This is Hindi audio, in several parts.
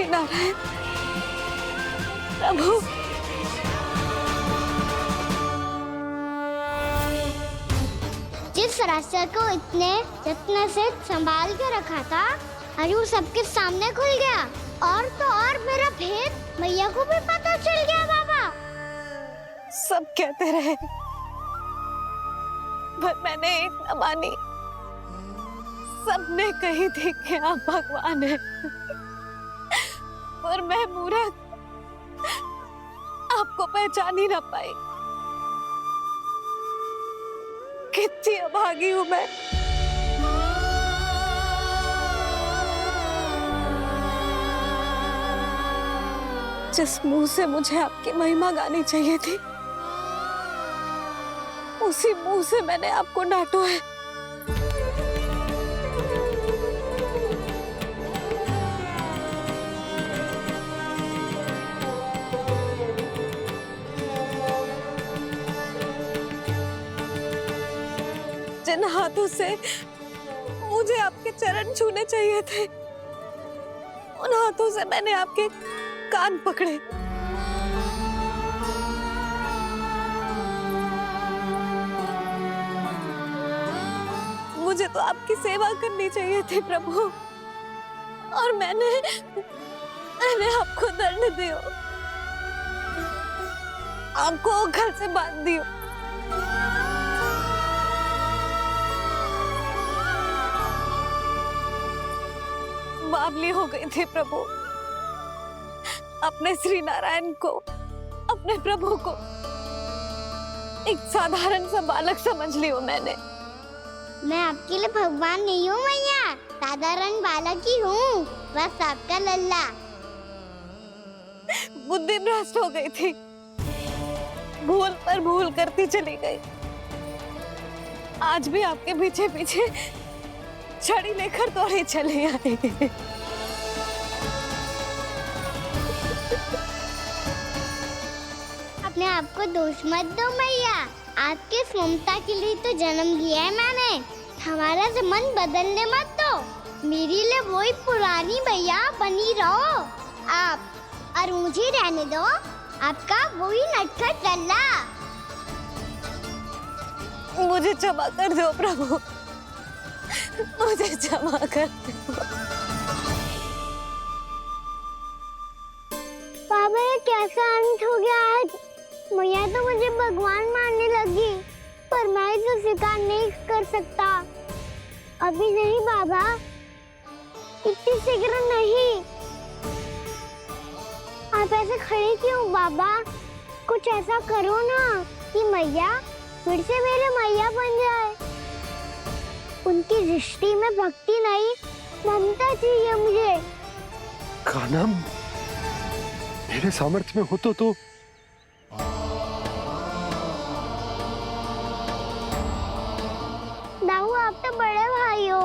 श्री नारायण प्रभु। जिस रास्ते को इतने जत्न से संभाल के रखा था, आज वो सबके सामने खुल गया। और तो और मेरा भेद मैया को भी पता चल गया बाबा। सब कहते रहे पर मैंने एक न मानी। सबने कही थी कि आप भगवान हैं, पर मैं मूर्ख आपको पहचान ही ना पाई। कितनी अभागी हूं मैं। जिस मुंह से मुझे आपकी महिमा गानी चाहिए थी, उसी मुंह से मैंने आपको डांटा है। जिन हाथों से मुझे आपके चरण छूने चाहिए थे, उन हाथों से मैंने आपके कान पकड़े। मुझे तो आपकी सेवा करनी चाहिए थी प्रभु, और मैंने आपको दंड दियो, आपको घर से बांध दियो। बावली हो गई थी प्रभु। अपने श्री नारायण को, अपने प्रभु को एक साधारण सा बालक समझ लियो मैंने। मैं आपके लिए भगवान नहीं हूँ मैया, साधारण बालक ही हूँ, बस आपका लल्ला। बुद्धि भ्रष्ट हो गई थी, भूल पर भूल करती चली गई। आज भी आपके पीछे पीछे छड़ी लेकर दौड़ी चली आई। अपने आप को दोष मत दो मैया, आपके ममता के लिए तो जन्म लिया है मैंने। हमारा से मन बदलने मत दो, मेरे लिए वही पुरानी मैया बनी रहो आप, और मुझे रहने दो आपका वही नटखट लल्ला। मुझे क्षमा कर दो प्रभु, मुझे क्षमा कर दो। बाबा ये कैसा अंत हो गया आज? मैया तो मुझे भगवान मानने लगी, पर मैं इसे स्वीकार नहीं कर सकता। अभी नहीं बाबा, इतनी शीघ्र नहीं। आप ऐसे खड़े क्यों बाबा? कुछ ऐसा करो ना कि मैया फिर से मेरे मैया बन जाए। उनकी दृष्टि में भक्ति नहीं, ममता चाहिए मुझे। कान्हा, मेरे सामर्थ्य में हो तो दाऊ, आप तो बड़े भाई हो,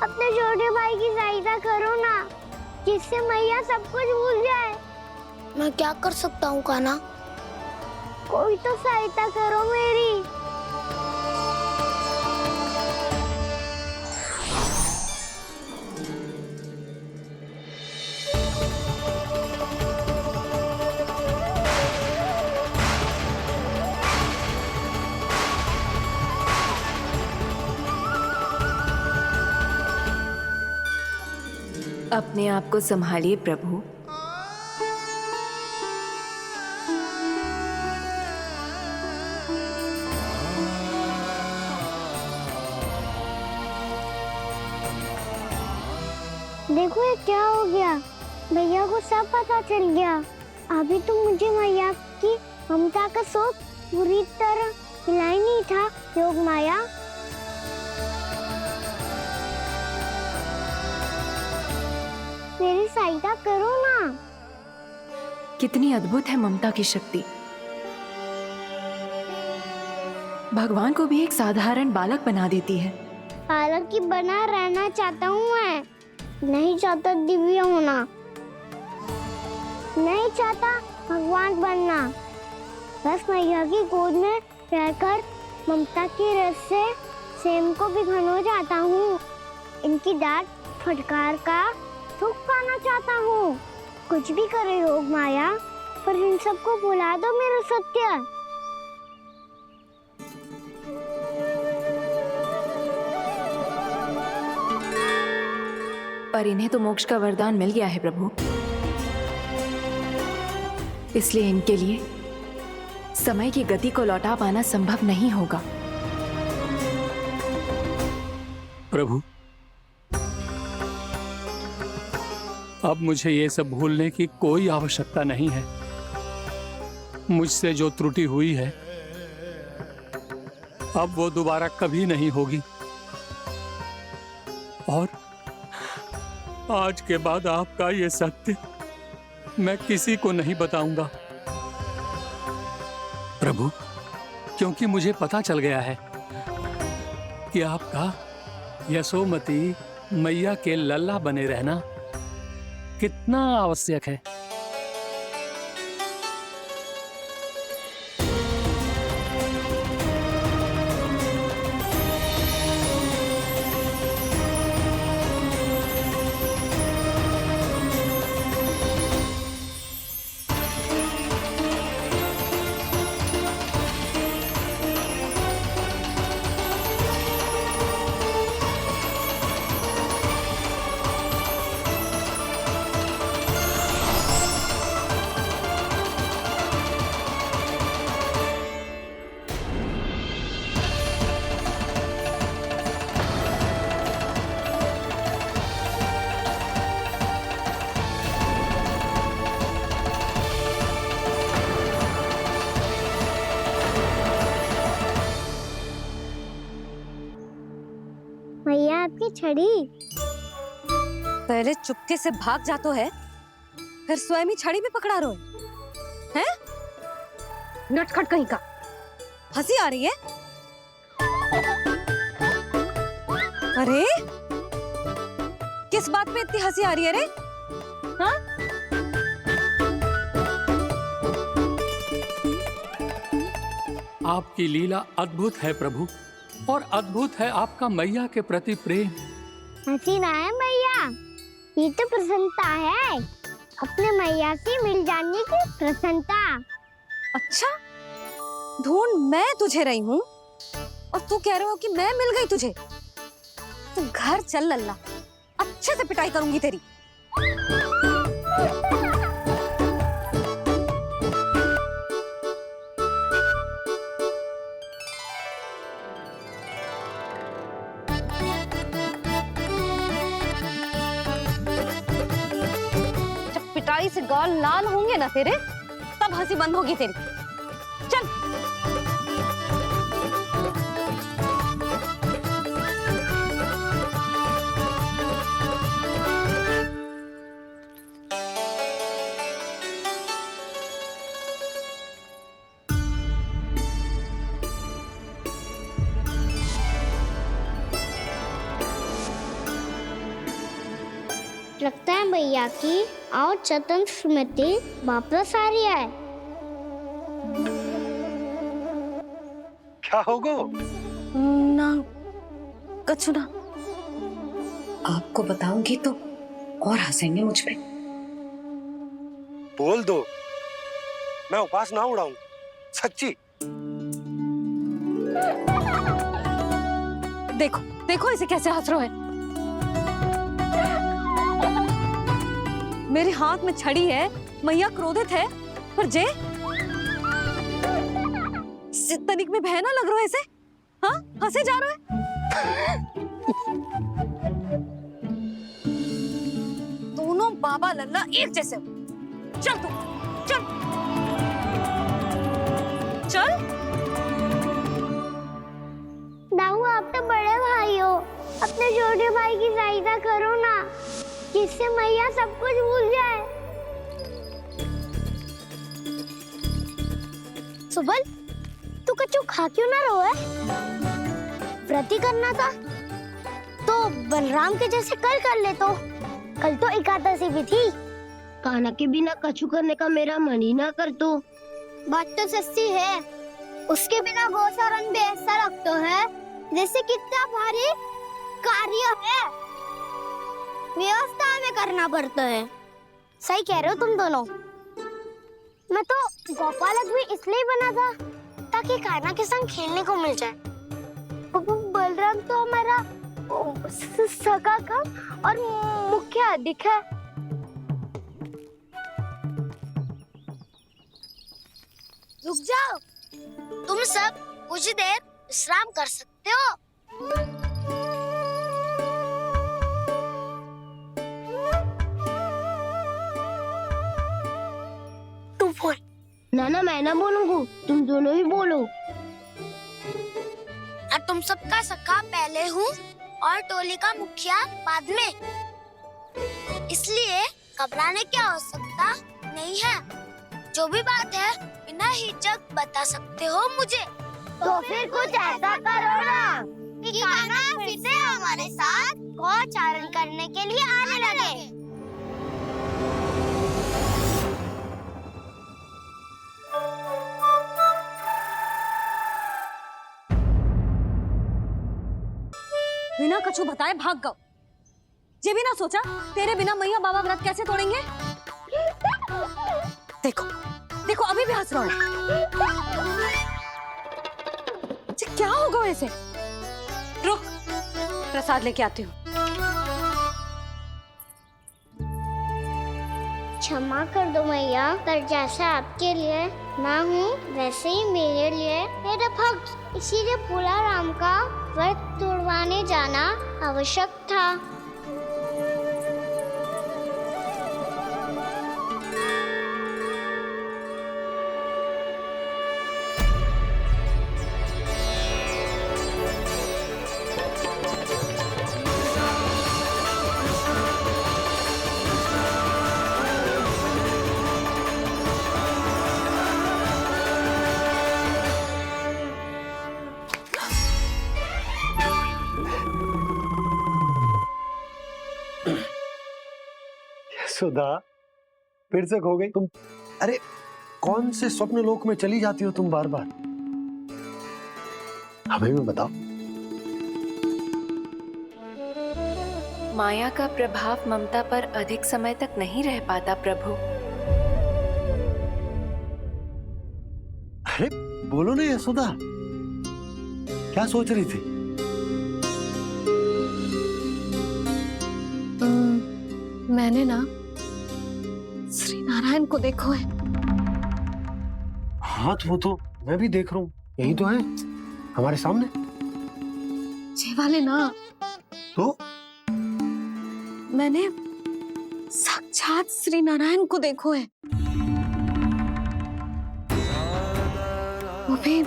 अपने छोटे भाई की सहायता करो ना, जिससे मैया सब कुछ भूल जाए। मैं क्या कर सकता हूँ कान्हा? कोई तो सहायता करो मेरी। अपने आप को संभालिए प्रभु। देखो ये क्या हो गया, भैया को सब पता चल गया। अभी तो मुझे मैया की ममता का शौक पूरी तरह मिला ही नहीं था। योग माया, मेरी सहायता करो ना। कितनी अद्भुत है ममता की शक्ति। भगवान को भी एक साधारण बालक बना देती है। बालक की बना रहना चाहता हूँ मैं, नहीं चाहता दिव्य होना, नहीं चाहता भगवान बनना। बस मैया की गोद में रहकर ममता की रस से सेम को भी घनो जाता हूँ। इनकी डांट फटकार का सुख पाना चाहता हूँ। कुछ भी करे योग माया, पर इन सबको भुला दो मेरा सत्य। पर इन्हें तो मोक्ष का वरदान मिल गया है प्रभु, इसलिए इनके लिए समय की गति को लौटा पाना संभव नहीं होगा। प्रभु, अब मुझे ये सब भूलने की कोई आवश्यकता नहीं है। मुझसे जो त्रुटि हुई है अब वो दोबारा कभी नहीं होगी, और आज के बाद आपका ये सत्य मैं किसी को नहीं बताऊंगा प्रभु, क्योंकि मुझे पता चल गया है कि आपका यशोमती मैया के लल्ला बने रहना कितना आवश्यक है। मैया आपकी छड़ी। पहले चुपके से भाग जातो है, फिर स्वयं ही छड़ी में पकड़ा रो है? नटखट कहीं का। हंसी आ रही है? अरे किस बात पे इतनी हंसी आ रही है रे? हाँ? आपकी लीला अद्भुत है प्रभु, और अद्भुत है आपका मैया के प्रति प्रेम। हंसी ना है मैया, ये तो प्रसन्नता है, अपने मैया से मिल जाने की प्रसन्नता। अच्छा, ढूंढ मैं तुझे रही हूँ और तू कह रहे हो कि मैं मिल गई तुझे। तू घर चल लल्ला, अच्छे से पिटाई करूंगी तेरी। जब पिटाई से गाल लाल होंगे ना तेरे, तब हंसी बंद होगी तेरी। चल। लगता है मैया की और चतन स्मृति वापस आ रही है। क्या होगा? ना कछु ना। आपको बताऊंगी तो और हंसेंगे मुझ पे। बोल दो, मैं उपास ना उड़ाऊं, सच्ची। देखो देखो इसे कैसे हंस रहा है। मेरे हाथ में छड़ी है, मैया क्रोधित है, पर जे तनिक में भय ना लग रहा है इसे? हाँ, हंसे जा रहा है। दोनों बाबा लल्ला एक जैसे हो। चल तू, चल चल। दाऊ, आप तो बड़े भाई हो, अपने छोटे भाई की सहायता करो ना, जिससे मैया सब कुछ भूल जाए। सुबल, तू कछु खा क्यों ना रहो है? व्रती करना था तो बलराम के जैसे कल कर ले तो। कल तो एकादशी भी थी। कान्हा के बिना कछु करने का मेरा मन ही ना कर तो। बात तो सच्ची है, उसके बिना गोचारण भी ऐसा लगता है जैसे कितना भारी कार्य है। व्यवस्था में में करना पड़ता है। सही कह रहे हो तुम दोनों। मैं तो गोपालक भी इसलिए बना था ताकि कान्हा के संग खेलने को मिल जाए। बलराम तो हमारा सगा कम और मुख्य अधिक है। रुक जाओ, तुम सब कुछ देर विश्राम कर सकते हो। तू बोल। ना मैं ना बोलूंगा, तुम दोनों ही बोलो। और तुम सबका सखा पहले हूँ और टोली का मुखिया बाद में, इसलिए घबराने की आवश्यकता नहीं है। जो भी बात है बिना हिचक बता सकते हो मुझे। तो फिर कुछ ऐसा करो ना कि कान्हा फिर से हमारे साथ गौचारण करने के लिए आने लगे। बिना कछु बताए भाग गओ। ये भी ना सोचा तेरे बिना मैया बाबा व्रत कैसे तोड़ेंगे। देखो देखो अभी भी हंस रहा हूं। क्या होगा वैसे? रुक, प्रसाद लेके आती हूँ। क्षमा कर दो मैया, पर जैसा आपके लिए मैं हूँ वैसे ही मेरे लिए मेरा भक्त, इसीलिए भोला राम का व्रत तोड़वाने जाना आवश्यक था। सुधा, फिर से खो गई तुम। अरे कौन से स्वप्न लोक में चली जाती हो तुम बार बार? हमें भी बताओ। माया का प्रभाव ममता पर अधिक समय तक नहीं रह पाता प्रभु। अरे बोलो ना यशोदा, क्या सोच रही थी? मैंने ना श्री नारायण को देखो है। हाँ वो तो मैं भी देख रहा हूँ, यही तो है हमारे सामने। ये वाले ना, तो मैंने साक्षात श्री नारायण को देखो है, वो भी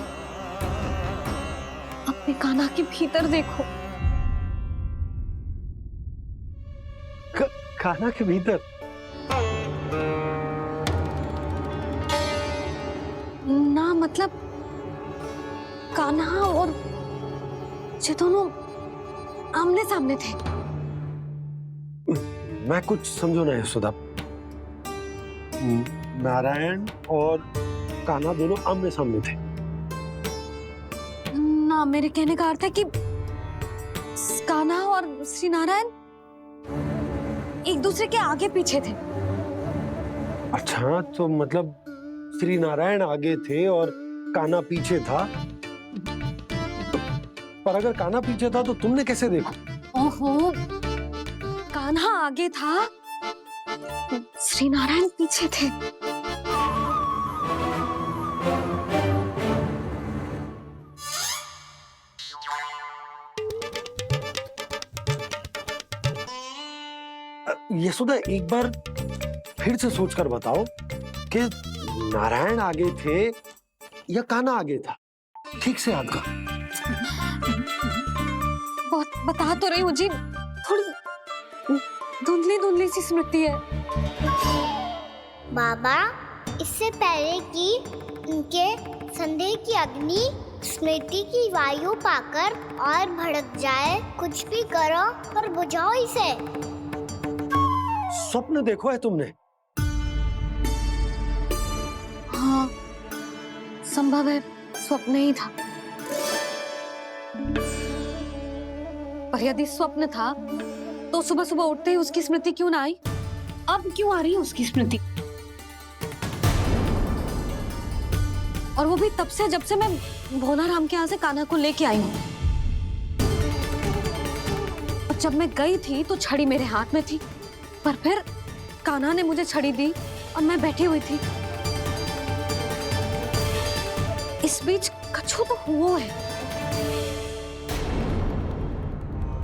अपने कान्हा के भीतर देखो। कान्हा के भीतर? ना मतलब कान्हा और ये दोनों आमने सामने थे। मैं कुछ समझो ना यशोदा। नारायण और कान्हा दोनों आमने सामने थे? ना, मेरे कहने का अर्थ है कि कान्हा और श्री नारायण एक दूसरे के आगे पीछे थे। अच्छा, तो मतलब श्री नारायण आगे थे और कान्हा पीछे था। पर अगर कान्हा पीछे था तो तुमने कैसे देखा? ओहो, कान्हा आगे था, श्री नारायण पीछे थे। यशोदा, एक बार फिर से सोचकर बताओ कि नारायण आगे थे या कान्हा आगे था? ठीक से याद करो। बहुत बता तो रही हूँ जी, थोड़ी धुंधली धुंधली सी स्मृति है। बाबा, इससे पहले कि उनके संदेह की अग्नि स्मृति की वायु पाकर और भड़क जाए, कुछ भी करो पर बुझाओ इसे। स्वप्न देखो है तुमने? हाँ, संभव है स्वप्न ही था। पर यदि स्वप्न था तो सुबह सुबह उठते ही उसकी स्मृति क्यों ना आई? अब क्यों आ रही है उसकी स्मृति? और वो भी तब से जब से मैं भोला राम के यहाँ से कान्हा को लेके आई हूँ। और जब मैं गई थी तो छड़ी मेरे हाथ में थी, पर फिर कान्हा ने मुझे छड़ी दी और मैं बैठी हुई थी। इस बीच कछु तो हुआ है।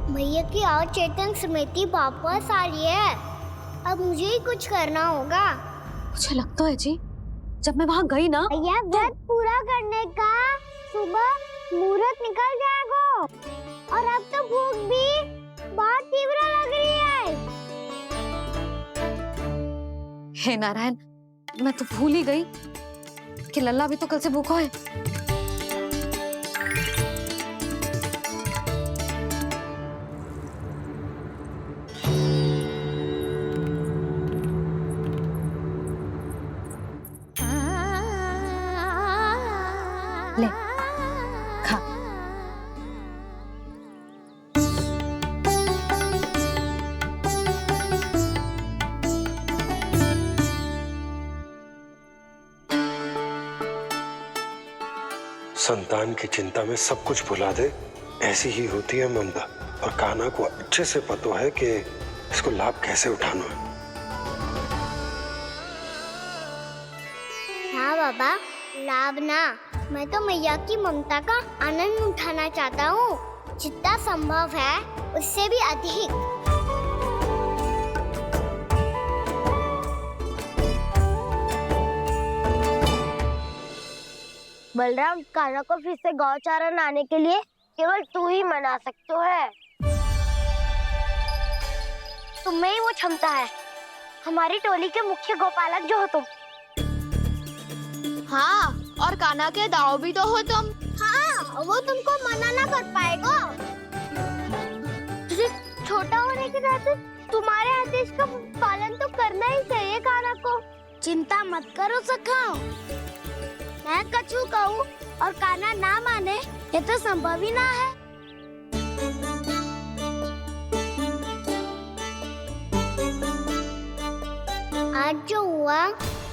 भैया की अचेतन स्मृति वापस आ रही है। अब मुझे ही कुछ करना होगा। मुझे लगता है जी, जब मैं वहां गई ना, भैया व्रत पूरा करने का सुबह मुहूर्त निकल जाएगा और अब तो भूख भी बहुत तीव्र लग रही है। हे नारायण, मैं तो भूल ही गई कि लल्ला भी तो कल से भूखा है। ले, खा। संतान की चिंता में सब कुछ भुला दे, ऐसी ही होती है ममता। और कान्हा को अच्छे से पता है कि इसको लाभ कैसे उठाना है। हाँ बाबा, लाभ ना, मैं तो मैया की ममता का आनंद उठाना चाहता हूँ, जितना संभव है उससे भी अधिक। बलराम, कान्हा को फिर से गौचारण आने के लिए केवल तू ही मना सकते है। तुम्हें ही वो क्षमता है, हमारी टोली के मुख्य गोपालक जो हो तुम। हाँ, और कान्हा के दाव भी तो हो तुम। हाँ, वो तुमको मना ना कर पाएगा। तुझे छोटा होने के नाते तुम्हारे आदेश का पालन तो करना ही चाहिए कान्हा को। चिंता मत करो सखा। मैं कछु कहूँ और कान्हा ना माने, ये तो संभव ही ना है। आज जो हुआ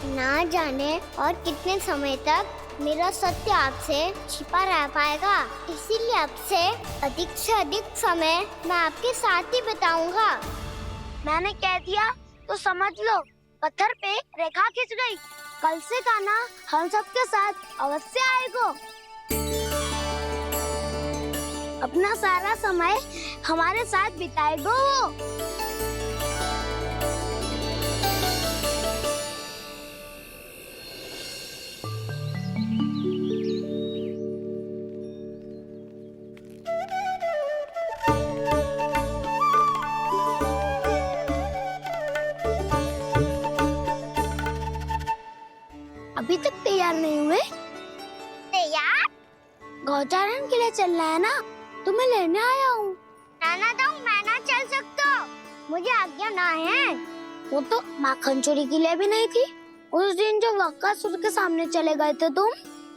ना जाने और कितने समय तक मेरा सत्य आपसे छिपा रह पाएगा, इसीलिए आपसे अधिक से अधिक समय मैं आपके साथ ही बिताऊंगा। मैंने कह दिया तो समझ लो, पत्थर पे रेखा खिंच गई। कल से कान्हा हम सबके साथ अवश्य आएगा। अपना सारा समय हमारे साथ बिताएगा वो। अभी तक तैयार नहीं हुए? तैयार? गौचारण के लिए चलना है ना, तुम्हें लेने आया हूँ। नाना तो मैं ना चल सकता, मुझे आज्ञा ना है। वो तो माखन चोरी के लिए भी नहीं थी। उस दिन जो वक्कासुर के सामने चले गए थे तुम,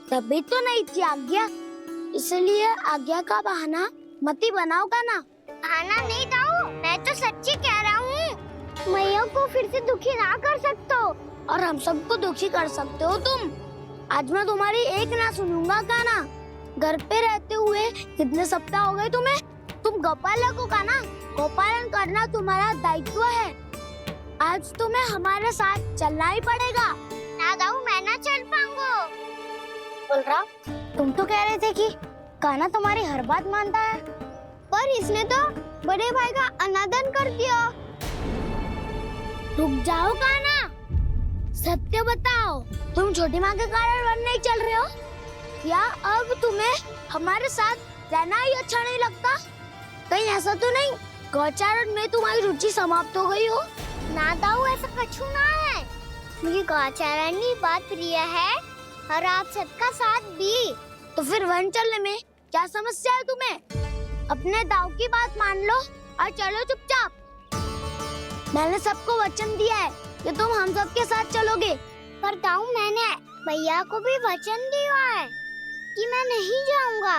तभी तो नहीं थी आज्ञा। इसलिए आज्ञा का बहाना मत ही बनाओ कान्हा। बहाना नहीं दाऊ, मैं तो सच्ची कह रहा हूँ। मैया को फिर से दुखी ना कर सकते हो और हम सबको दुखी कर सकते हो तुम। आज मैं तुम्हारी एक ना सुनूंगा कान्हा। घर पे रहते हुए कितने सप्ताह हो गए तुम्हें? तुम गोपालक हो कान्हा, गोपालन करना तुम्हारा दायित्व है। आज तुम्हें हमारे साथ चलना ही पड़ेगा। ना दाऊ, मैं ना चल पाऊंगा। बलराम, तुम तो कह रहे थे कि कान्हा तुम्हारी हर बात मानता है, पर इसने तो बड़े भाई का अनादर कर दिया। रुक जाओ कान्हा, सत्य बताओ, तुम छोटी माँ के कारण वन नहीं चल रहे हो? या अब तुम्हें हमारे साथ रहना ही अच्छा नहीं लगता? कहीं ऐसा तो नहीं गौचारण में तुम्हारी रुचि समाप्त हो गई हो? ना दाऊ, ऐसा कछु ना है। मुझे गौचारण की बात प्रिय है और आप सबका साथ भी। तो फिर वन चलने में क्या समस्या है तुम्हें? अपने दाव की बात मान लो और चलो चुपचाप। मैंने सबको वचन दिया है कि तुम हम सबके साथ चलोगे। पर दाऊ, मैंने भैया को भी वचन दिया है कि मैं नहीं जाऊंगा।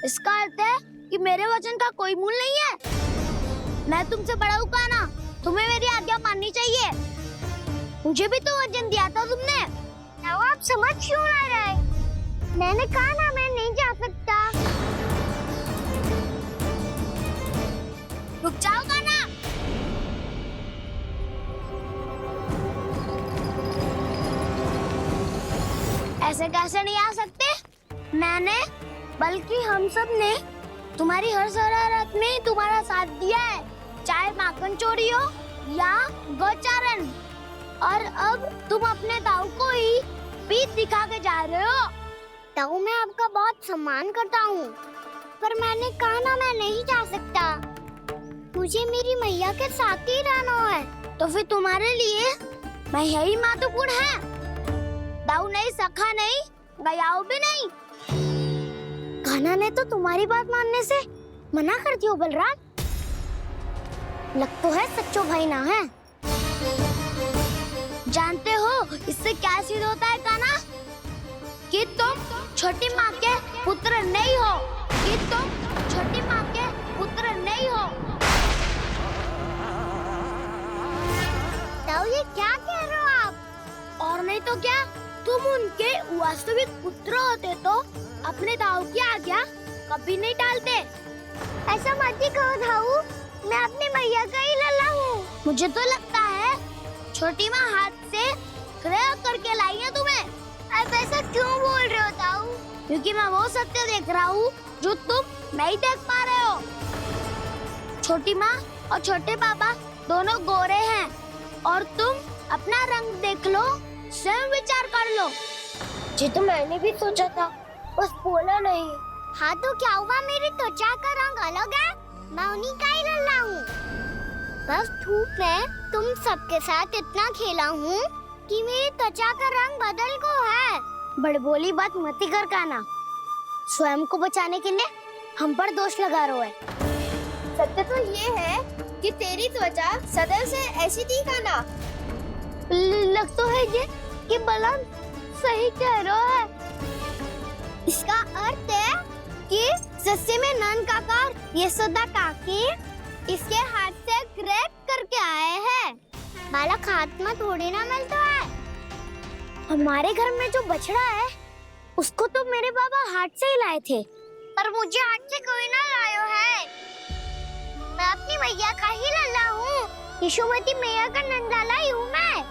इसका अर्थ है कि मेरे वचन का कोई मूल नहीं है। मैं तुमसे बड़ा हूँ काना, तुम्हें मेरी आज्ञा माननी चाहिए। मुझे भी तो वचन दिया था तुमने। अब आप समझ क्यों ना रहे? मैंने कहा ना मैं नहीं जा सकता। रुक जाओ काना। ऐसे कैसे नहीं आ सकते? मैंने बल्कि हम सब ने तुम्हारी हर शरारत में तुम्हारा साथ दिया है, चाहे माखन चोरी हो या गोचारण। और अब तुम अपने दाऊ को ही पीठ दिखा के जा रहे हो। ताऊ मैं आपका बहुत सम्मान करता हूँ, पर मैंने कहा ना मैं नहीं जा सकता। मुझे मेरी मैया के साथ ही रहना है। तो फिर तुम्हारे लिए मैं यही महत्वपूर्ण है। दाऊ नहीं, सखा नहीं, गयाऊ भी नहीं। कान्हा ने तो तुम्हारी बात मानने से मना कर दियो बलराम। लग तो है सच्चो भाई ना है। जानते हो इससे क्या सिद्ध होता है कान्हा? कि तुम छोटी माँ के पुत्र नहीं हो, कि तुम छोटी माँ के पुत्र नहीं हो। ताऊ ये क्या कह रहे हो आप? और नहीं तो क्या, तुम उनके वास्तविक पुत्र होते तो अपने दाऊ की आज्ञा कभी नहीं टालते। ऐसा मत ही कहो ताऊ, मैं अपनी मैया का ही लल्ला हूँ। मुझे तो लगता है छोटी माँ हाथ से प्रयोग करके लाई है तुम्हें। आप ऐसा क्यों बोल रहे हो ताऊ? क्योंकि मैं वो सत्य देख रहा हूँ जो तुम नहीं देख पा रहे हो। छोटी माँ और छोटे पापा दोनों गोरे हैं और तुम अपना रंग देख लो, स्वयं विचार कर लो। जी तो मैंने भी सोचा था, बस बोला नहीं। हाँ तो क्या हुआ, मेरी त्वचा का रंग अलग है, मैं उन्हीं का ही लल्ला हूँ। बस धूप में तुम सबके साथ इतना खेला हूँ कि मेरी त्वचा का रंग बदल को है। बड़बोली बात मत ही कर कान्हा। स्वयं को बचाने के लिए हम पर दोष लगा रहे है। सत्य तो ये है कि तेरी त्वचा सदैव से ऐसी थी कान्हा। लग तो है ये कि बलराम सही कह रहा है। इसका अर्थ है कि सस्ते में नन काका यशोदा काकी इसके हाथ से ग्रेट करके आए हैं। बालक हाथ में थोड़ी ना मिलता है। हमारे घर में जो बछड़ा है उसको तो मेरे बाबा हाथ से ही लाए थे। पर मुझे हाथ से कोई ना लायो है। मैं अपनी मैया का ही लल्ला हूँ, यशोमती मैया का नंदलाला ही हूँ मैं।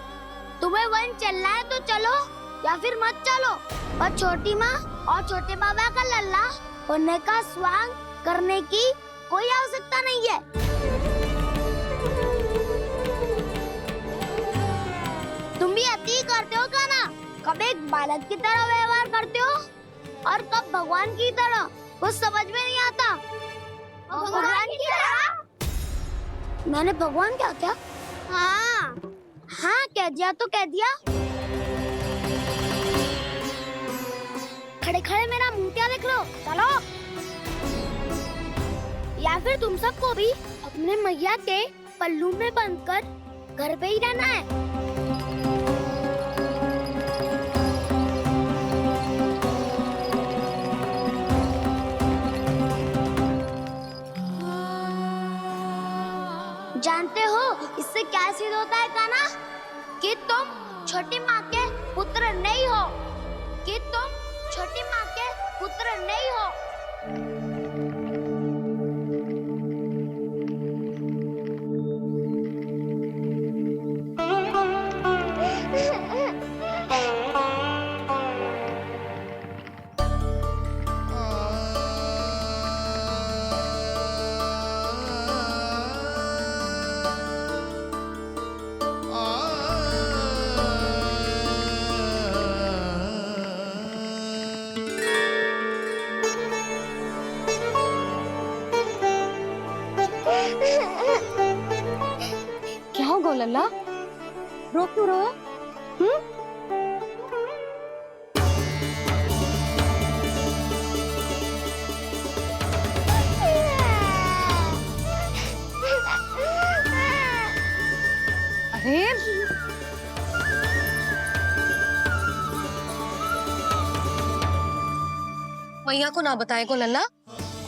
तुम्हें वन चलना है तो चलो या फिर मत चलो, पर छोटी माँ और छोटे बाबा का लल्ला होने का स्वांग करने की कोई आवश्यकता नहीं है। तुम भी अति करते हो कान्हा, कब एक बालक की तरह व्यवहार करते हो और कब भगवान की तरह, कुछ समझ में नहीं आता। भगवान की तरह? मैंने भगवान क्या क्या? हाँ हाँ कह दिया तो कह दिया। खड़े खड़े मेरा मुंह क्या देख लो, चलो। या फिर तुम सबको भी अपने मैया के पल्लू में बंधकर घर पे ही रहना है। जानते हो इससे क्या सिद्ध होता है कान्हा? कि तुम छोटी माँ के पुत्र नहीं हो, कि तुम छोटी माँ के पुत्र नहीं हो। क्या हो गो लल्ला, रो क्यों रहा? अरे मैया को ना बताए को लल्ला,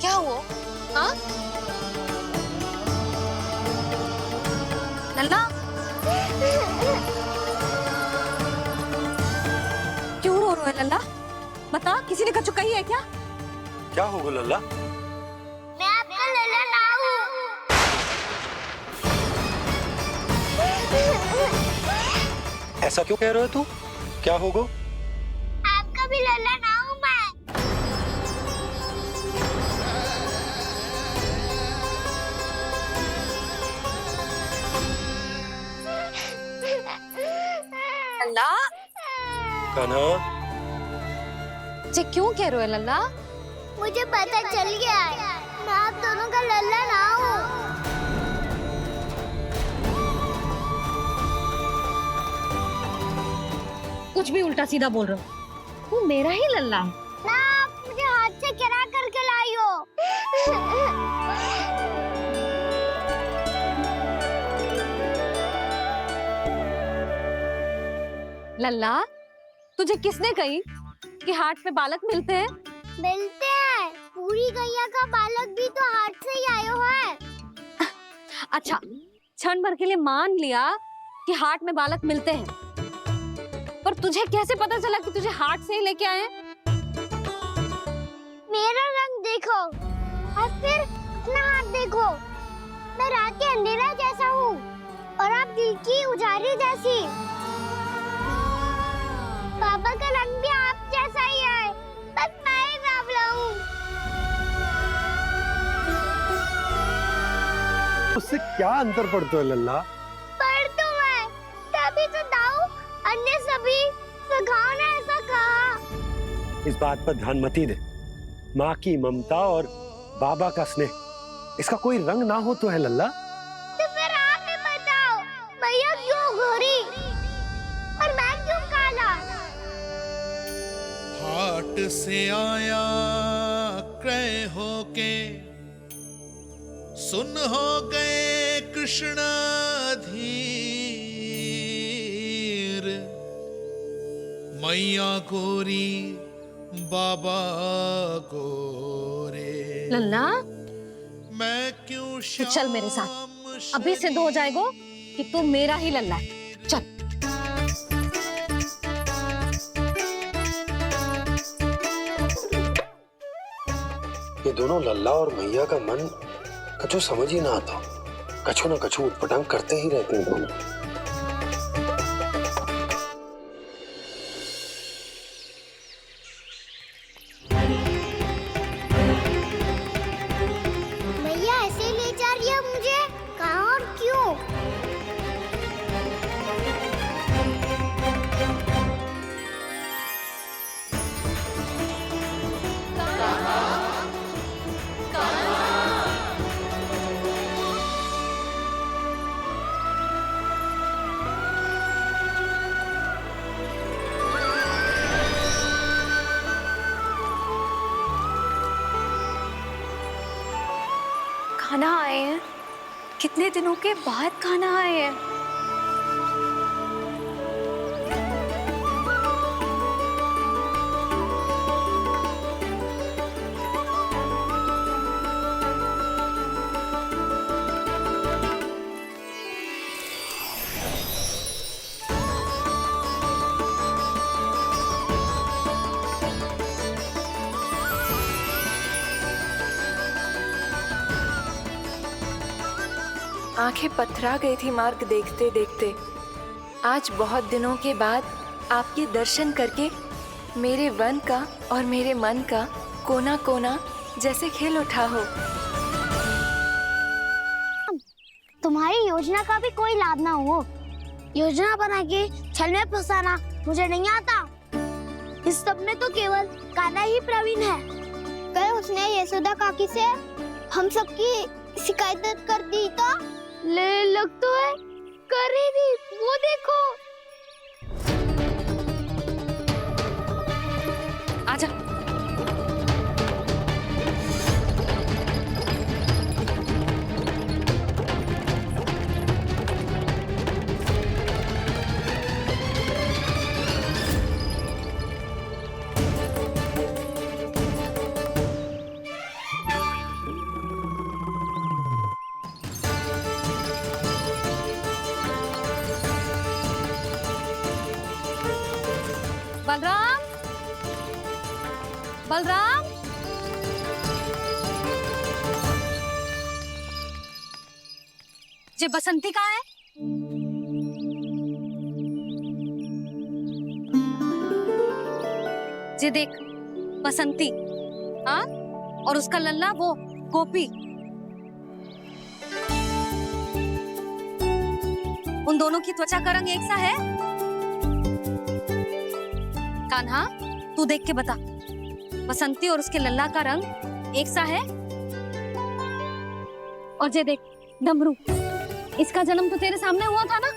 क्या हुआ? हाँ लल्ला क्यों रो रहे हो लल्ला? बता, किसी ने कछु कही है क्या? क्या होगा लल्ला? मैं आपका लल्ला ना हूँ। ऐसा क्यों कह रहे हो तू? क्या होगा? आपका भी लल्ला ना हूँ मैं। लल्ला कान्हा, जे क्यों कह रहे हो लल्ला? मुझे पता चल गया है, मैं आप दोनों का लल्ला ना हूँ। कुछ भी उल्टा सीधा बोल रहे हो। तू मेरा ही लल्ला है। ना, आप मुझे हाथ से गिरा करके लाई हो। लल्ला, तुझे किसने कही कि हाट में बालक मिलते हैं? मिलते हैं, पूरी गैया का बालक भी तो हाट से ही आयो है। अच्छा, क्षण भर के लिए मान लिया कि हाट में बालक मिलते हैं, पर तुझे कैसे पता चला कि तुझे हाट से ही लेके आए हैं? मेरा रंग देखो और फिर अपना हाथ देखो। मैं रात के अंधेरा जैसा हूँ और आप दिल की उजाली जैसी। पापा का रंग भी आप जैसा ही है, बस मैं ही बावला हूँ। उससे क्या अंतर पड़ता है लल्ला? पर तो मैं तभी तो दाऊ अन्य सभी सखाओ ने ऐसा कहा। इस बात पर ध्यान मत ही दे। माँ की ममता और बाबा का स्नेह, इसका कोई रंग ना हो तो है लल्ला? तो फिर आप ही बताओ, भैया क्यों गोरी और मैं क्यों काला? हाट से आया क्रय होके, सुन हो गए कृष्ण धीर। मैया गोरी बाबा गोरे, लल्ला, मैं क्यों तू चल मेरे साथ। अभी सिद्ध हो जाएगा कि तू मेरा ही लल्ला है। चल। ये दोनों लल्ला और मैया का मन कछु समझ ही ना आता। कछु ना कछु उटपटांग करते ही रहते हैं दोनों। भैया ऐसे ले जा रही है मुझे, कहाँ और क्यों? खाना आए हैं, कितने दिनों के बाद खाना आए हैं। आंखें पथरा गई थी मार्ग देखते देखते। आज बहुत दिनों के बाद आपके दर्शन करके मेरे वन का और मेरे मन का कोना कोना जैसे खिल उठा हो। तुम्हारी योजना का भी कोई लाभ ना हो। योजना बना के छल में फंसाना मुझे नहीं आता। इस सब में तो केवल कान्हा ही प्रवीण है। कल उसने यशोदा काकी से हम सबकी शिकायत कर दी तो ले लग तो है कर ही दी। वो देखो। आजा। बलराम, बलराम, ये बसंती कहाँ है? ये देख बसंती, हाँ, और उसका लल्ला वो गोपी। उन दोनों की त्वचा का रंग एक सा है? कान्हा, तू देख के बता, बसंती और उसके लल्ला का रंग एक सा है? और ये देख डमरू, इसका जन्म तो तेरे सामने हुआ था ना,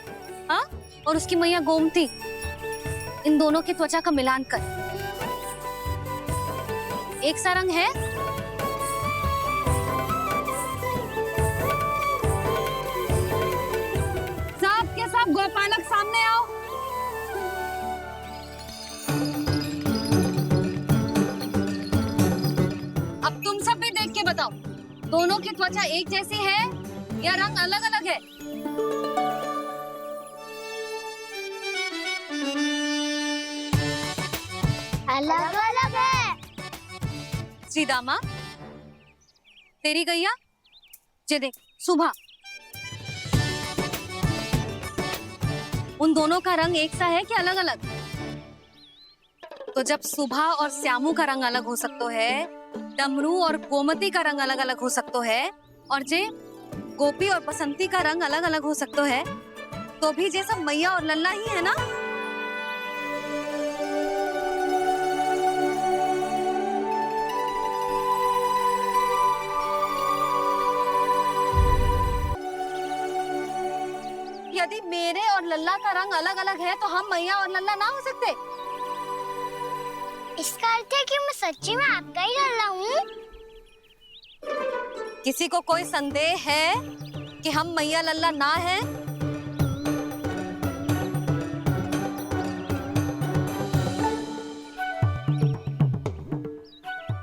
हाँ? और उसकी मैया गोमती, इन दोनों की त्वचा का मिलान कर एक सा रंग है? सब के सब गोपालक सामने आओ। अब तुम सब भी देख के बताओ, दोनों की त्वचा एक जैसी है या रंग अलग अलग है? अलग अलग है। श्रीदामा, तेरी गैया, ये देख सुबह, उन दोनों का रंग एक सा है कि अलग अलग? तो जब सुबह और श्यामू का रंग अलग हो सकता है, डमरू और गोमती का रंग अलग अलग हो सकता है, और जे गोपी और बसंती का रंग अलग अलग हो सकता है, तो भी जे सब मैया और लल्ला ही है ना? यदि मेरे और लल्ला का रंग अलग अलग है तो हम मैया और लल्ला ना हो सकते? इसका अर्थ है कि मैं सच्ची में आपका ही लल्ला हूँ? किसी को कोई संदेह है कि हम मैया लल्ला ना हैं?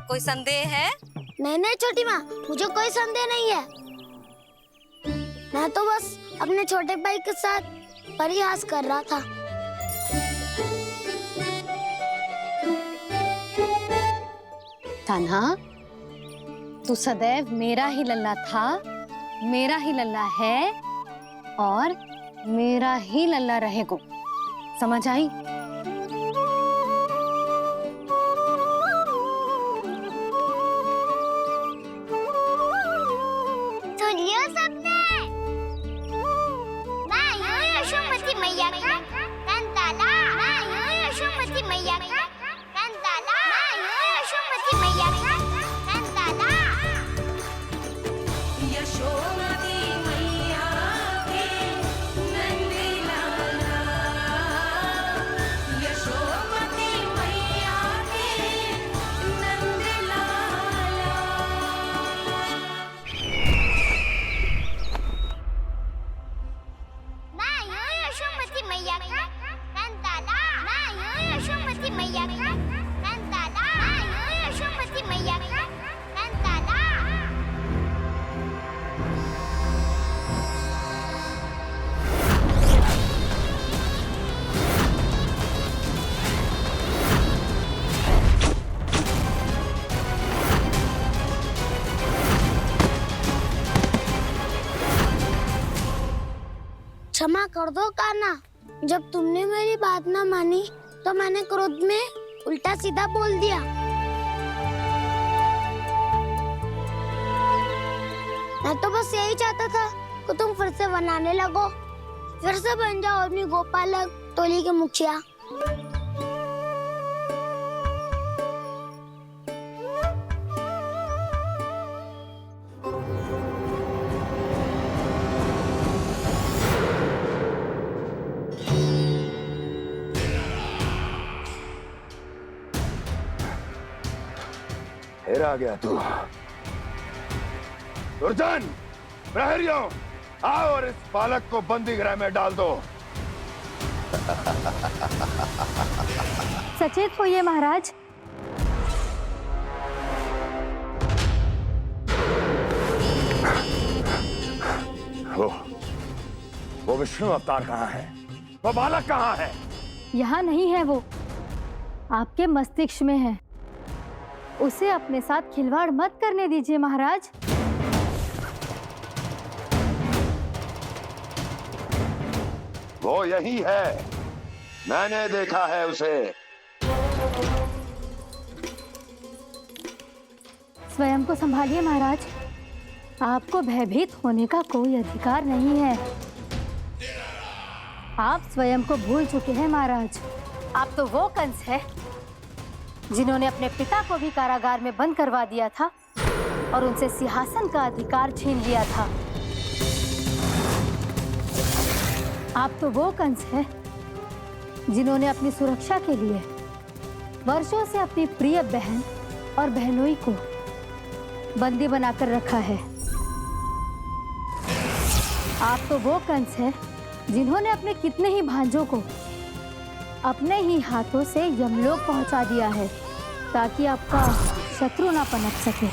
कोई संदेह है? नहीं नहीं छोटी माँ, मुझे कोई संदेह नहीं है। मैं तो बस अपने छोटे भाई के साथ परिहास कर रहा था। कान्हा, तू सदैव मेरा ही लल्ला था, मेरा ही लल्ला है और मेरा ही लल्ला रहेगा। समझ आई? सुनियो सबने, मैं हूँ यशोमती मैया का कंताला, मैं हूँ यशोमती मैया का कंताला, मैं हूँ यशोमती मैया का कंताला। यशोमती मैया के नंदी लाला, यशोमती मैया के नंदी लाला। मैं हूँ यशोमती मैया का कंताला, मैं हूँ यशोमती मैया का कंताला, मैं हूँ यशोमती मैया का कंताला। क्षमा कर दो कान्हा, जब तुमने मेरी बात ना मानी तो मैंने क्रोध में उल्टा सीधा बोल दिया। मैं तो बस यही चाहता था कि तुम फिर से बनाने लगो, फिर से बन जाओ अपनी गोपालक टोली के मुखिया। फिर आ गया तू। दुर्जन, प्रहरियों, आओ और इस बालक को बंदी गृह में डाल दो। सचेत होइए महाराज। वो विष्णु अवतार कहाँ है? वो बालक कहाँ है? यहाँ नहीं है वो। आपके मस्तिष्क में है। उसे अपने साथ खिलवाड़ मत करने दीजिए महाराज। वो यही है, मैंने देखा है उसे। स्वयं को संभालिए महाराज, आपको भयभीत होने का कोई अधिकार नहीं है। आप स्वयं को भूल चुके हैं महाराज। आप तो वो कंस है जिन्होंने अपने पिता को भी कारागार में बंद करवा दिया था और उनसे सिंहासन का अधिकार छीन लिया था। आप तो वो कंस है जिन्होंने अपनी सुरक्षा के लिए वर्षों से अपनी प्रिय बहन और बहनोई को बंदी बनाकर रखा है। आप तो वो कंस है जिन्होंने अपने कितने ही भांजों को अपने ही हाथों से यमलोक पहुंचा दिया है ताकि आपका शत्रु ना पनप सके।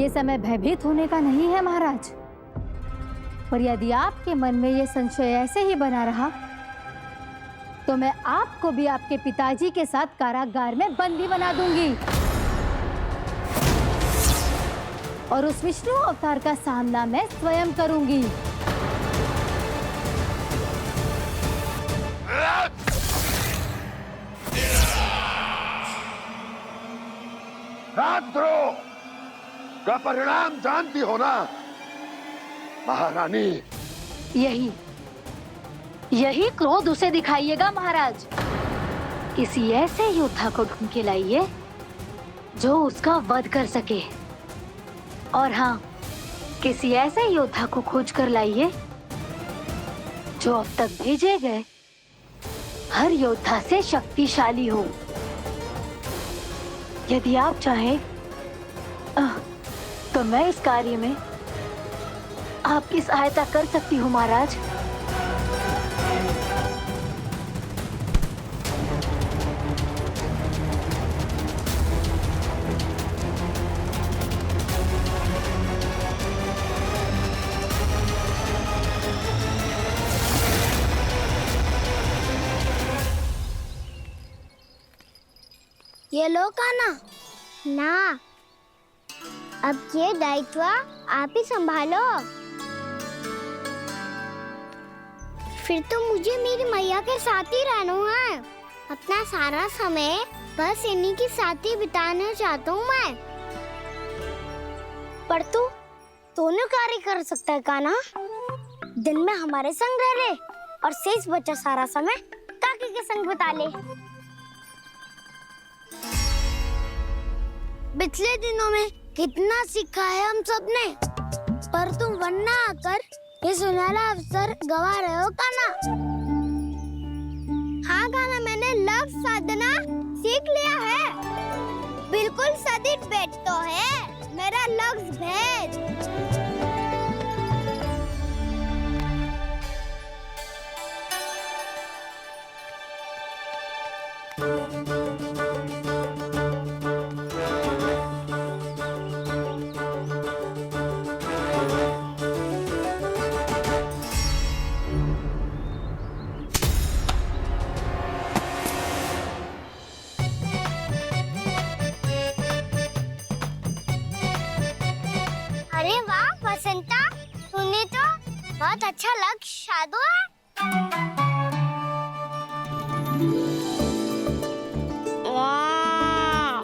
ये समय भयभीत होने का नहीं है महाराज, पर यदि आपके मन में ये संशय ऐसे ही बना रहा तो मैं आपको भी आपके पिताजी के साथ कारागार में बंदी बना दूंगी और उस विष्णु अवतार का सामना मैं स्वयं करूंगी। राजद्रोह का परिणाम जानती हो ना महारानी? यही क्रोध उसे दिखाइएगा महाराज। किसी ऐसे योद्धा को ढूंढ के लाइए जो उसका वध कर सके। और हाँ, किसी ऐसे योद्धा को खोज कर लाइए जो अब तक भेजे गए हर योद्धा से शक्तिशाली हो। यदि आप चाहें तो मैं इस कार्य में आपकी सहायता कर सकती हूँ महाराज। ये लो कान्हा। ना, अब ये दायित्व आप ही संभालो। फिर तो मुझे मेरी मैया के साथ ही रहना है। अपना सारा समय बस इन्हीं के साथ ही बिताना चाहता हूँ मैं। पर तू दोनों कार्य कर सकता है कान्हा। दिन में हमारे संग रह ले और शेष बचा सारा समय काकी के संग बिता ले। पिछले दिनों में कितना सीखा है हम सबने, पर तुम वरना आकर ये सुनहरा अवसर गवा रहे हो कान्हा। हाँ कान्हा, मैंने लक्ष्य साधना सीख लिया है। बिल्कुल सदित भेद तो है मेरा लक्ष्य भेद। अरे वाह बसंता, तूने तो बहुत अच्छा लक्ष्य साधा है। वाह!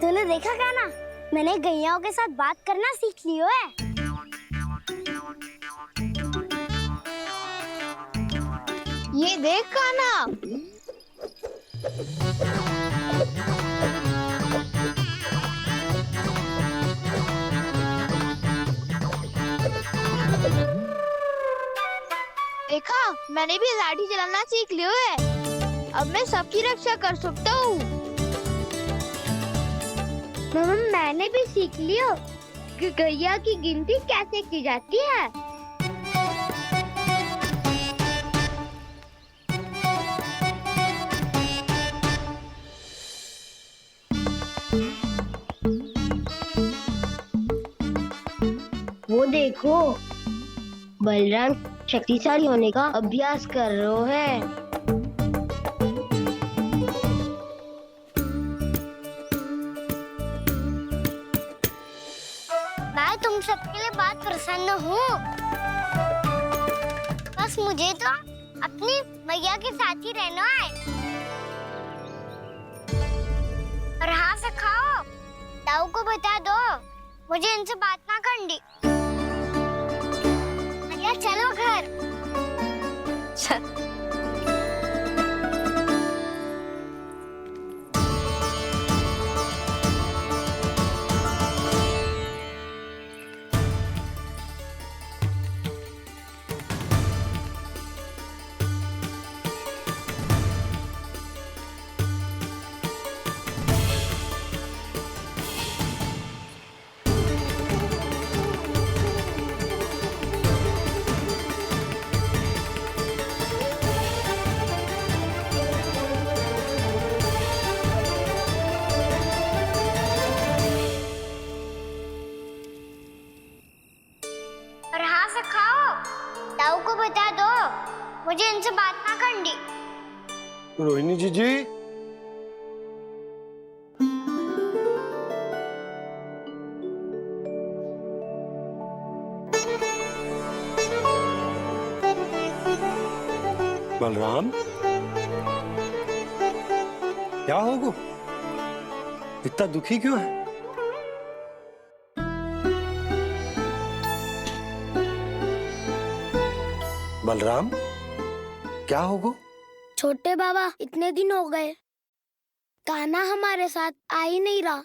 तूने देखा कान्हा, मैंने गैयाओं के साथ बात करना सीख लियो है। ये देख कान्हा, देखा मैंने भी लाठी चलाना सीख लियो है। अब मैं सबकी रक्षा कर सकता हूँ। मैंने भी सीख लियो कि गैया की गिनती कैसे की जाती है। देखो, बलराम शक्तिशाली होने का अभ्यास कर रहे हैं। मैं तुम सबके लिए बहुत प्रसन्न हूँ। बस मुझे तो अपनी मैया के साथ ही रहना है। और हाँ से खाओ, ताऊ को बता दो मुझे इनसे बात ना करनी। मैया चलो घर। और हाँ से खाओ, ताऊ को बता दो मुझे इनसे बात ना करनी। रोहिणी जी बलराम, क्या होगा? इतना दुखी क्यों है? बलराम, क्या होगा? छोटे बाबा, इतने दिन हो गए, कान्हा हमारे साथ आ ही नहीं रहा।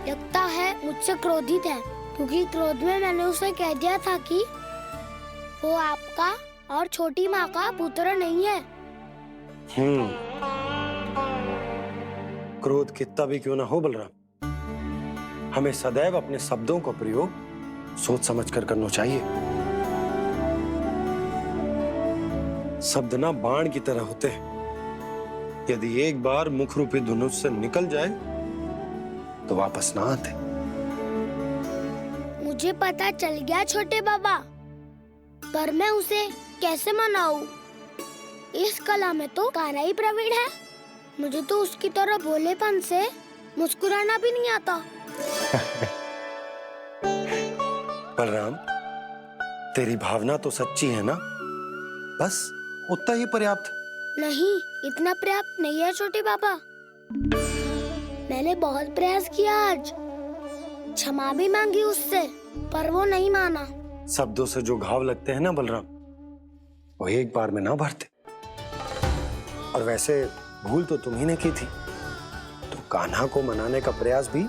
लगता है मुझसे क्रोधित है, क्योंकि क्रोध में मैंने उसे कह दिया था कि वो आपका और छोटी माँ का पुत्र नहीं है। क्रोध कितना भी क्यों ना हो बलराम, हमें सदैव अपने शब्दों का प्रयोग सोच समझ कर करना चाहिए। शब्द ना बाण की तरह होते हैं, यदि एक बार मुख रूपी धनुष से निकल जाए तो वापस ना आते। मुझे पता चल गया छोटे बाबा, पर मैं उसे कैसे मनाऊं? इस कला में तो कान्हा ही प्रवीण है। मुझे तो उसकी तरह भोलेपन से मुस्कुराना भी नहीं आता। बलराम, तेरी भावना तो सच्ची है ना, बस उतना ही पर्याप्त। नहीं, इतना पर्याप्त नहीं है छोटे बाबा। मैंने बहुत प्रयास किया आज, क्षमा भी मांगी उससे, पर वो नहीं माना। शब्दों से जो घाव लगते हैं ना बलराम, वो एक बार में ना भरते। और वैसे भूल तो तुम्ही ने की थी, तो कान्हा को मनाने का प्रयास भी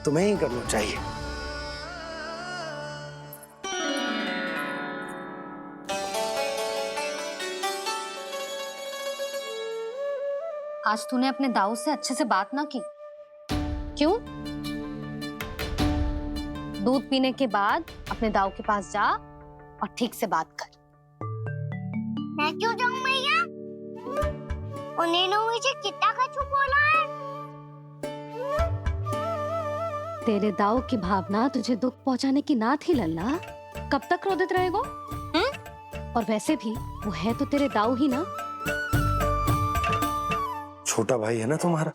तुम्हें ही करना चाहिए। आज तूने अपने दाऊ से अच्छे से बात ना की, क्यों? दूध पीने के बाद अपने दाऊ के पास जा और ठीक से बात कर। मैं क्यों जाऊं मैया? उन्हें मुझे कितना कछु बोला है। तेरे दाऊ की भावना तुझे दुख पहुंचाने की ना थी लल्ला, कब तक क्रोधित रहेगो? और वैसे भी वो है तो तेरे दाऊ ही ना। छोटा भाई है ना तुम्हारा,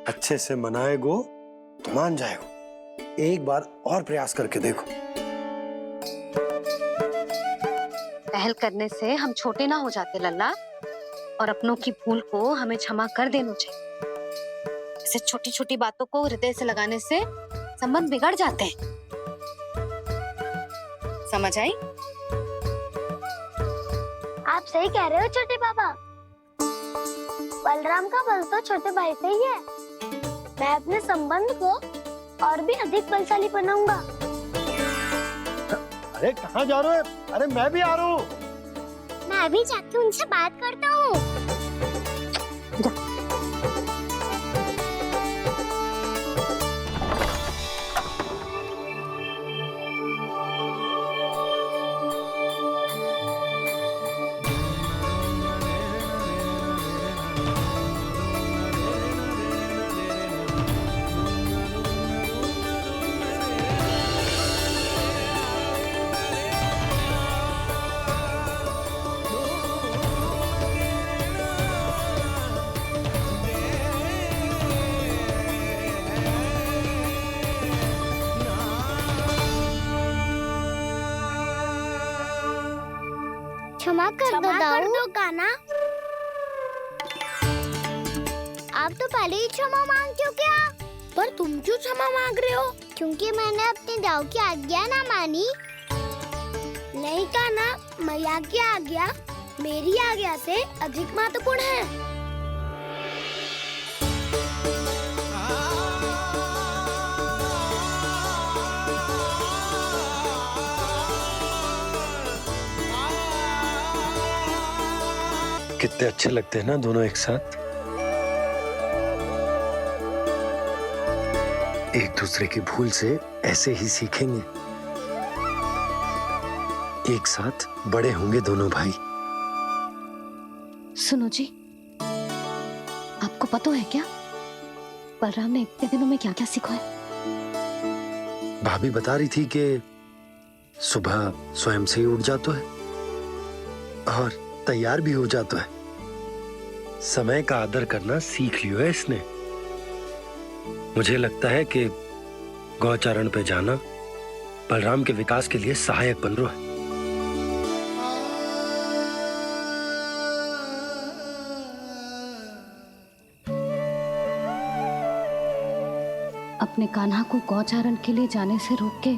अच्छे से मनाएगो तो मान जाएगो। एक बार और प्रयास करके देखो। पहल करने से हम छोटे ना हो जाते लल्ला, और अपनों की भूल को हमें क्षमा कर देना चाहिए। ऐसे छोटी छोटी बातों को हृदय से लगाने से संबंध बिगड़ जाते हैं। समझ आई? आप सही कह रहे हो छोटे बाबा। बलराम का बल तो छोटे भाई से ही है। मैं अपने संबंध को और भी अधिक बलशाली बनाऊंगा। अरे कहाँ जा रहे हो? अरे मैं भी आ रहा हूँ। मैं अभी जाके उनसे बात करता हूँ। क्षमा कर दो कान्हा। आप तो पहले ही क्षमा मांग चुके हो। पर तुम क्यों क्षमा मांग रहे हो? क्योंकि मैंने अपने दाऊ की आज्ञा ना मानी। नहीं कान्हा, मैया की आज्ञा मेरी आज्ञा से अधिक महत्वपूर्ण है। कितने अच्छे लगते हैं ना दोनों एक साथ। एक दूसरे की भूल से ऐसे ही सीखेंगे। एक साथ बड़े होंगे दोनों भाई। सुनो जी, आपको पता है क्या बलराम ने इतने दिनों में क्या क्या सीखा है? भाभी बता रही थी कि सुबह स्वयं से ही उठ जाता है और तैयार भी हो जाता है। समय का आदर करना सीख लियो है इसने। मुझे लगता है कि गौचारण पे जाना बलराम के विकास के लिए सहायक बन रहा है। अपने कान्हा को गौचारण के लिए जाने से रोक के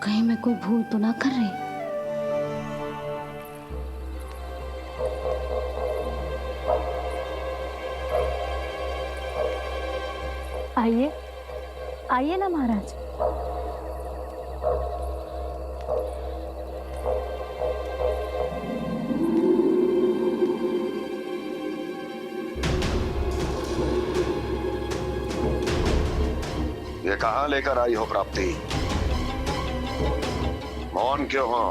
कहीं मैं कोई भूल तो ना कर रही? आइए आइए ना महाराज। ये कहाँ लेकर आई हो प्राप्ति? मौन क्यों हो?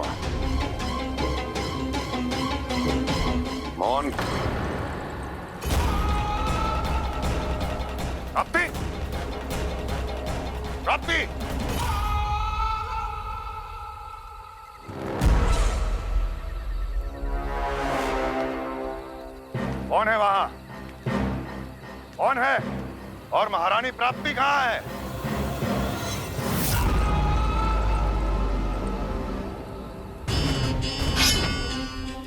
मौन। प्राप्ति, प्राप्ति, कौन है वहां? कौन है? और महारानी प्राप्ति कहाँ है?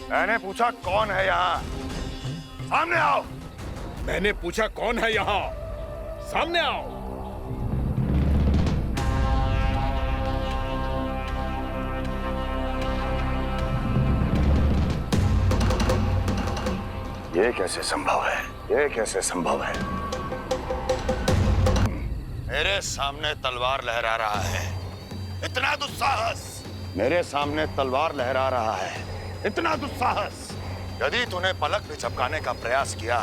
मैंने पूछा कौन है यहाँ? सामने आओ। मैंने पूछा कौन है यहाँ? सामने आओ। ये कैसे संभव है? ये कैसे संभव है? मेरे सामने तलवार लहरा रहा है। इतना दुस्साहस! मेरे सामने तलवार लहरा रहा है। इतना दुस्साहस! यदि तूने पलक भी झपकाने का प्रयास किया,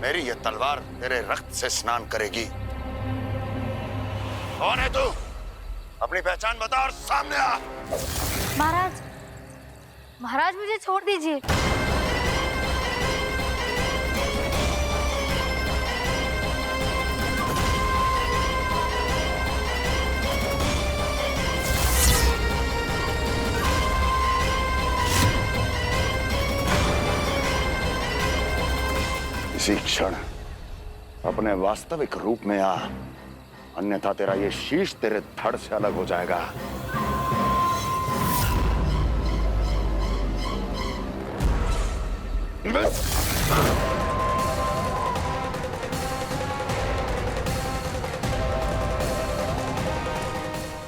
मेरी ये तलवार तेरे रक्त से स्नान करेगी। कौन है तू? अपनी पहचान बता और सामने आ। महाराज, महाराज मुझे छोड़ दीजिए। इसी क्षण अपने वास्तविक रूप में आ, अन्यथा तेरा ये शीश तेरे धड़ से अलग हो जाएगा।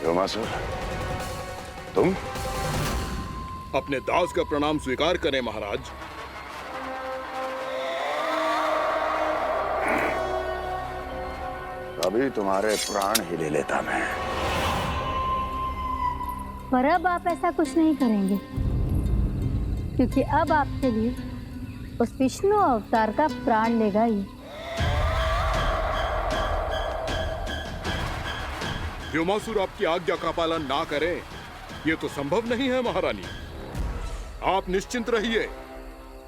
योमासुर, तुम? अपने दास का प्रणाम स्वीकार करें महाराज। अभी तुम्हारे प्राण ही ले लेता मैं। पर अब आप ऐसा कुछ नहीं करेंगे, क्योंकि अब आपके लिए उस विष्णु अवतार का प्राण लेगा ही। व्योमासुर आपकी आज्ञा का पालन ना करे, ये तो संभव नहीं है महारानी। आप निश्चिंत रहिए,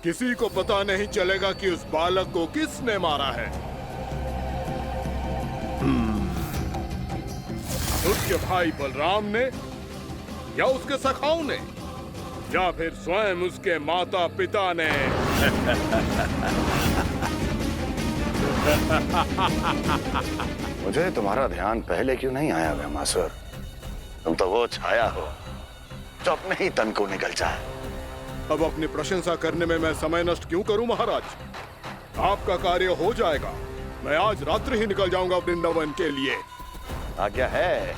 किसी को पता नहीं चलेगा कि उस बालक को किसने मारा है। उसके भाई बलराम ने, या उसके सखाओं ने, या फिर स्वयं उसके माता पिता ने। मुझे तुम्हारा ध्यान पहले क्यों नहीं आया व्योमासुर? तुम तो वो छाया हो जो अपने ही तन को निगल जाए। अब अपनी प्रशंसा करने में मैं समय नष्ट क्यों करूं महाराज? आपका कार्य हो जाएगा। मैं आज रात्रि ही निकल जाऊंगा वृंदावन के लिए। आज्ञा है।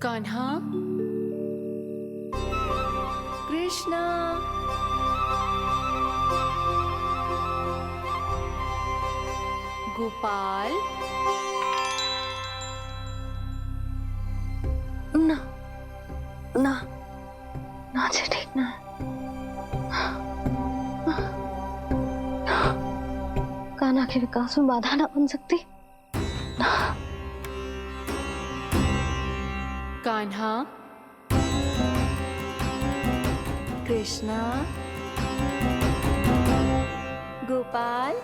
कान्हा, कृष्णा, गोपाल। ना ना ना जी, ठीक ना। कान्हा के विकास में बाधा ना बन सकती। कान्हा, कृष्णा, गोपाल।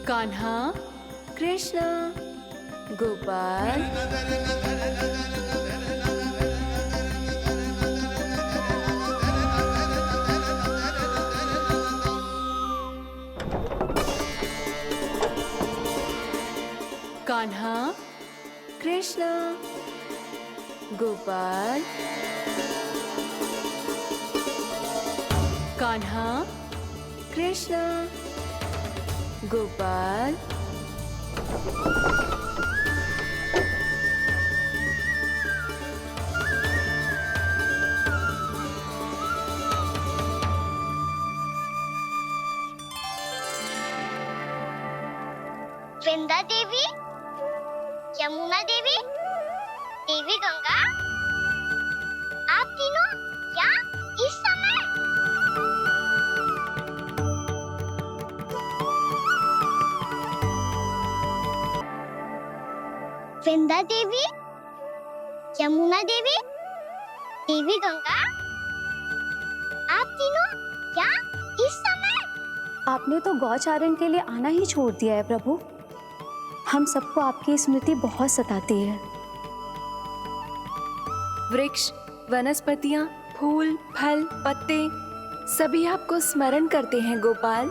कान्हा, कृष्णा, गोपाल। कान्हा, कृष्णा, गोपाल। कान्हा, कृष्णा, गोपाल। वृंदा देवी, यमुना देवी, देवी गंगा, आप तीनों यहाँ इस समय? वृंदा देवी, यमुना देवी, देवी गंगा, आप तीनों यहाँ इस समय? आपने तो गौचारण के लिए आना ही छोड़ दिया है प्रभु। हम सबको आपकी स्मृति बहुत सताती है। वृक्ष, वनस्पतियां, फूल, फल, पत्ते सभी आपको स्मरण करते हैं गोपाल।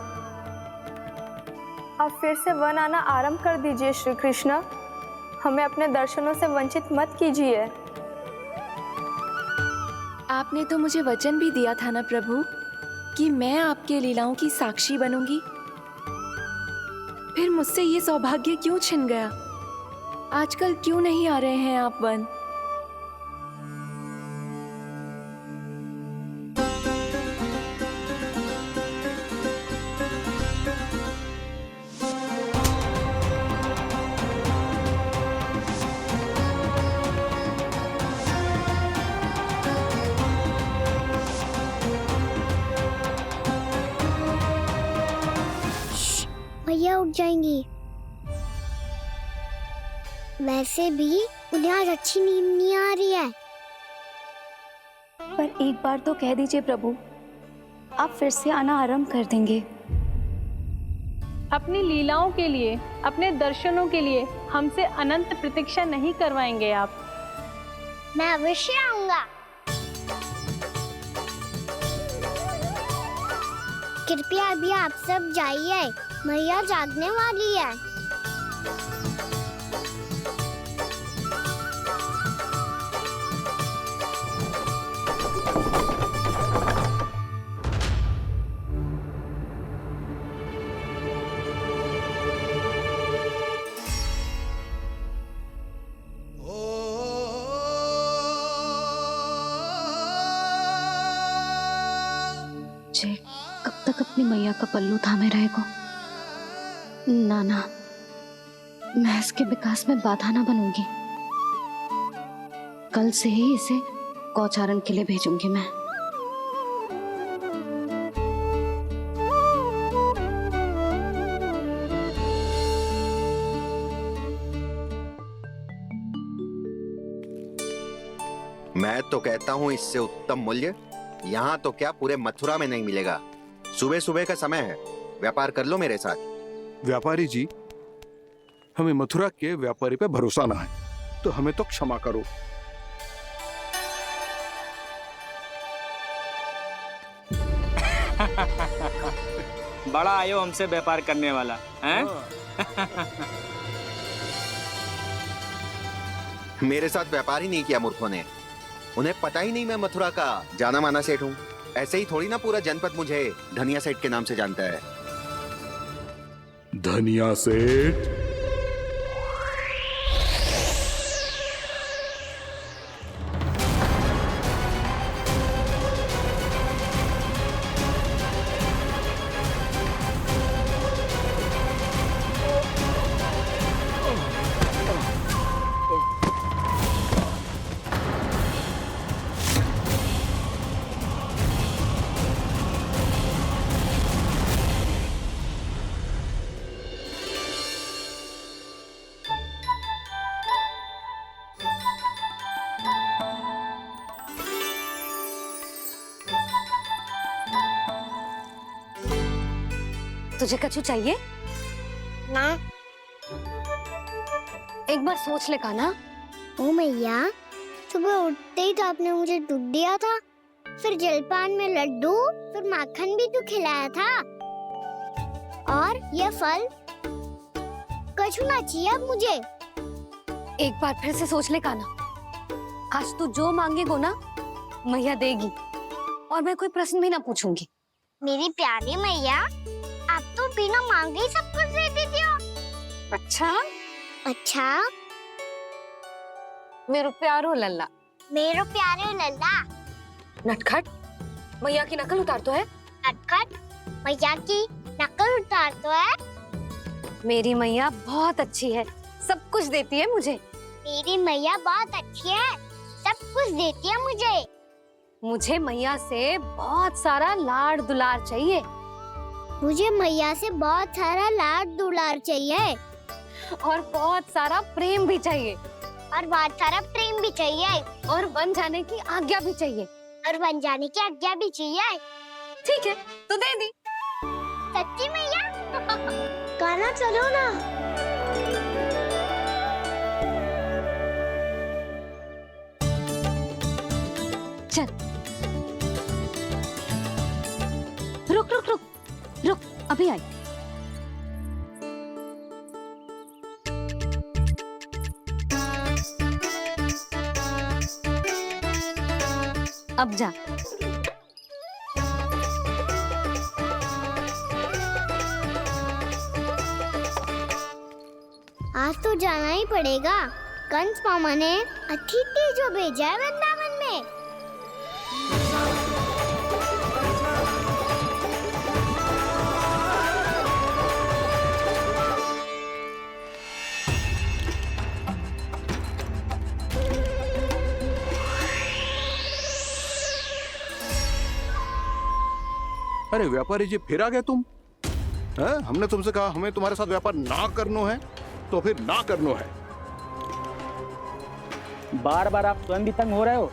अब फिर से वन आना आरंभ कर दीजिए श्री कृष्ण। हमें अपने दर्शनों से वंचित मत कीजिए। आपने तो मुझे वचन भी दिया था ना प्रभु कि मैं आपके लीलाओं की साक्षी बनूंगी। फिर मुझसे ये सौभाग्य क्यों छिन गया? आजकल क्यों नहीं आ रहे हैं आप वन? भैया उठ जाएंगी। वैसे भी उन्हें आज अच्छी नींद नहीं आ रही है। पर एक बार तो कह दीजिए प्रभु, आप फिर से आना आरंभ कर देंगे। अपनी लीलाओं के लिए, अपने दर्शनों के लिए हमसे अनंत प्रतीक्षा नहीं करवाएंगे आप? मैं अवश्य आऊंगा। कृपया अभी आप सब जाइए, मैया जागने वाली है। जे कब तक अपनी मैया का पल्लू थामे रहेगा? ना ना, मैं इसके विकास में बाधा ना बनूंगी। कल से ही इसे गौचारण के लिए भेजूंगी मैं। मैं तो कहता हूँ इससे उत्तम मूल्य यहाँ तो क्या पूरे मथुरा में नहीं मिलेगा। सुबह सुबह का समय है, व्यापार कर लो मेरे साथ। व्यापारी जी, हमें मथुरा के व्यापारी पे भरोसा ना है, तो हमें तो क्षमा करो। बड़ा आयो हमसे व्यापार करने वाला हैं? मेरे साथ व्यापार ही नहीं किया मूर्खों ने। उन्हें पता ही नहीं मैं मथुरा का जाना माना सेठ हूँ। ऐसे ही थोड़ी ना पूरा जनपद मुझे धनिया सेठ के नाम से जानता है। धनिया सेठ? तुझे कछु चाहिए? ना। एक बार सोच ले कान्हा। ओ मैया, सुबह उठते ही तो आपने मुझे दूध दिया था, फिर जलपान में लड्डू, फिर माखन भी तो खिलाया था। और ये फल कछु ना चाहिए अब मुझे। एक बार फिर से सोच ले कान्हा। आज तू जो मांगेगो ना मैया देगी, और मैं कोई प्रश्न भी ना पूछूंगी। मेरी प्यारी मैया, आप तो बिना मांगे ही सब कुछ दे देती हो। अच्छा अच्छा, मेरो प्यारो लल्ला। मेरो प्यारे लल्ला। नटखट, मैया की नकल उतार तो है। नटखट, मैया की नकल उतार तो है। मेरी मैया बहुत अच्छी है, सब कुछ देती है मुझे। मेरी मैया बहुत अच्छी है, सब कुछ देती है मुझे। मुझे मैया से बहुत सारा लाड़ दुलार चाहिए। मुझे मैया से बहुत सारा लाड दुलार चाहिए। और बहुत सारा प्रेम भी चाहिए। और बहुत सारा प्रेम भी चाहिए। और बन जाने की आज्ञा भी चाहिए। और बन जाने की आज्ञा भी चाहिए। ठीक है, तो दे दी। सच्ची मैया? गाना चलो ना। चल। रुक रुक रुक रुक, अभी आई। अब जा। आज तो जाना ही पड़ेगा। कंस मामा ने अतिथि जो भेजा है वृंदावन में। अरे व्यापारी जी, फिर आ गए तुम? है? हमने तुमसे कहा हमें तुम्हारे साथ व्यापार ना करनो है, तो फिर ना करनो है। बार बार आप स्वयं भी तंग हो रहे हो।